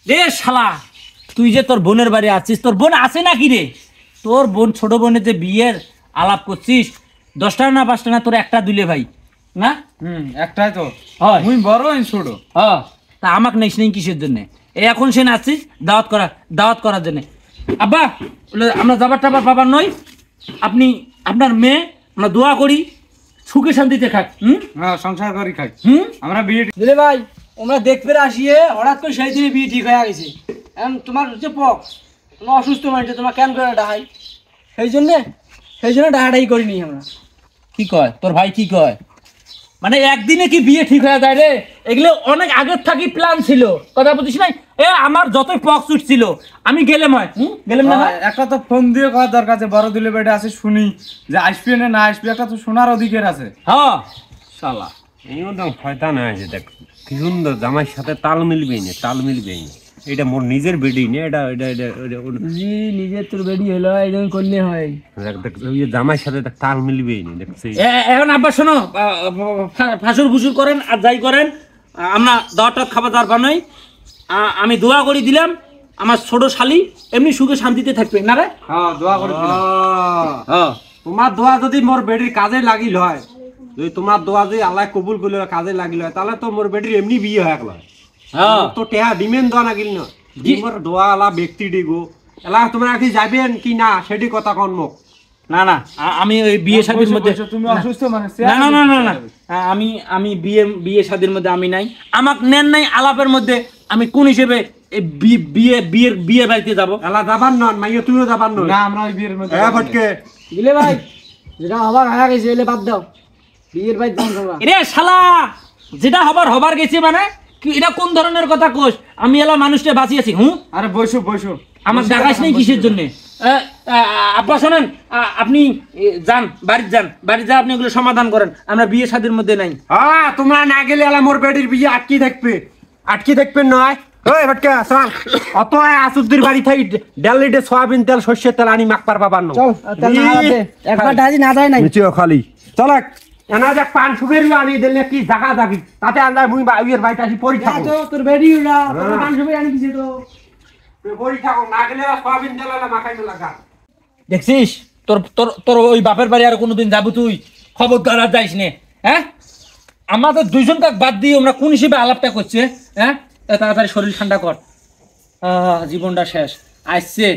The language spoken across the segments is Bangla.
রে শালা, তুই যে তোর বোনের বাড়ি আছিস, তোর বোন আছে নাকি রে? তোর বোন ছোট বোনের যে বিয়ের আলাপ করছিস, 10টা না 5টা না, তোর একটা দিলে ভাই না? একটাই তো হয় মুই বড় ছোট। তা আমাকে নেই নেই কিসের জন্য? এখন সে আসছিস দাওয়াত করার জন্য। আব্বা আমরা যাবার টাবার পাবার নয়, আপনি আপনার মেয়ে আমরা দোয়া করি সুখে শান্তিতে খাক। হ্যাঁ সংসার করি খাই। আমরা বিয়ে দিলে ভাই আমরা দেখতে আসিয়ে হঠাৎ করে সেই দিনে বিয়ে ঠিক হয়ে গেছে। এখন তোমার হচ্ছে পক্স, তোমার অসুস্থ মানুষ, তোমার কেন করে ডাহাই, সেই জন্য ডাহাডাই করিনি আমরা। কি কয় তোর ভাই? কি কয় মানে একদিনে কি বিয়ে ঠিক হয়ে যায় রে? এগুলো অনেক আগের থাকি প্ল্যান ছিল, কথা বুঝিস নাই? আমার যতই পক্স উঠছিল আমি গেলাম, গেলাম না। একটা তো ফোন দিয়ে করার দরকার আছে, বড় দিলে বেটা আছে শুনি যে আসবি না না আসবি, একটা তো শোনার অধিকার আছে। হ্যাঁ শালা এই মধ্যে শয়তান আছে, দেখ কি সুন্দর জামাইয়ের সাথে তাল মিলবেই না। এটা মোর নিজের বেডি না, এটা জি নিজের তোর বেডি হলো এই করলে হয়। দেখ ওই জামাইয়ের সাথে তাল মিলবেই না, দেখছি। এখন আব্বা শোনো, ফাঁসুর ফুসুর করেন আর যাই করেন, আমরা দাওয়াটা খাবার দাওয়ার বানাই। আমি দোয়া করে দিলাম আমার ছোট শালি এমনি সুখে শান্তিতে থাকবে না রে? হ্যাঁ দোয়া করে দিলাম। হ্যাঁ তোমার দোয়া যদি মোর বেডির কাজে লাগিল হয়, যদি তোমার দোয়া যদি আল্লাহ কবুল করলে কাজে লাগিল হয়, তাহলে তো মোর বেডির এমনি বিয়ে হয়ে গেল। হ্যাঁ তো টেহা ডিমেন দোয়া লাগিল না, মোর দোয়া আলা ব্যক্তি ডিগো এলা তোমরা কি যাবেন কি না সেটি কথা কন মুখ। না না, আমি ওই বিয়ে শাদীর মধ্যে, তুমি অসুস্থ মানে না আমি বিয়ে শাদীর মধ্যে আমি নাই, আমাকে নেন নাই আলাপের মধ্যে। আমি কোন হিসেবে বিয়ের বাড়িতে যাবো? এলা যাবার নন মাইয়া, তুমিও যাবার নন। না আমরা ওই বিয়ের মধ্যে ফটকে দিলে ভাই যেটা হবার হয়ে গেছে এলে বাদ দাও, বিয়ের ভাই দাম করবা। রে শালা, যেটা হবার গেছে মানে কি? এটা কোন ধরনের কথা কোস? আমি এলা মানুষটা বাঁচিয়েছি। আরে বসো আমার দেখাস নেই কিসের জন্য? আব্বা শোনেন, আপনি যান বাড়ি যা, আপনি এগুলো সমাধান করেন, আমরা বিয়ে শাদীর মধ্যে নাই। হ্যাঁ তোমরা না গেলে এলা মোর বেডির বিয়ে আটকি দেখবে নয়। ওই ফটকে চল, অত আসুদ্দির বাড়ি থাই ডালিটে সয়াবিন তেল সর্ষের তেল আনি মাখবার পাবার না। চল একবার ডাজি না যায় নাই নিচে খালি চল এনা যে পান সুবের আনি দিলে কি জাগা জাগি তাতে আন্দাজ মুই বাইয়ের বাড়িতে আসি পরীক্ষা তো তোর বেডি উড়া তোর মাংস বেড়ে আনি দিছে তো পরীক্ষা না গেলে সয়াবিন তেল মাখাইতে লাগা। দেখছিস তোর তোর তোর ওই বাপের বাড়ি আর কোনোদিন যাবো তুই? খবরদার আর যাইস নে। হ্যাঁ আমাদের দুইজনকে বাদ দিয়ে আমরা কোন হিসেবে আলাপটা করছে? হ্যাঁ তাড়াতাড়ি শরীর ঠান্ডা কর, জীবনটা শেষ আসছে।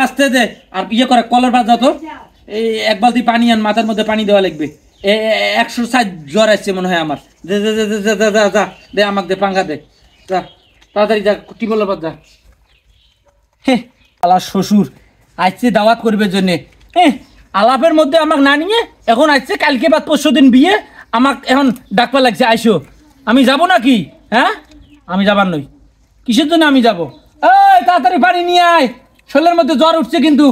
আসতে দে আর ইয়ে করে কলের বাদ যা তো, এই এক বালতি পানি আন, মাথার মধ্যে পানি দেওয়া লাগবে। 160 জ্বর আসছে মনে হয় আমার। যা দে আমাকে, দে পাঙ্খা দে, যা তাড়াতাড়ি যা, টিবল বাদ যা। আলা শ্বশুর আসছে দাওয়াত করবে জন্যে, আলাপের মধ্যে আমাকে না নিয়ে এখন আসছে কালকে বা পরশু দিন বিয়ে, আমাকে এখন ডাকবা লাগছে আইসো। আমি যাব নাকি? হ্যাঁ আমি যাবার নই। কিসের জন্য আমি যাব? এই তাড়াতাড়ি পানি নিয়ে আয়, শরীরের মধ্যে জ্বর উঠছে কিন্তু।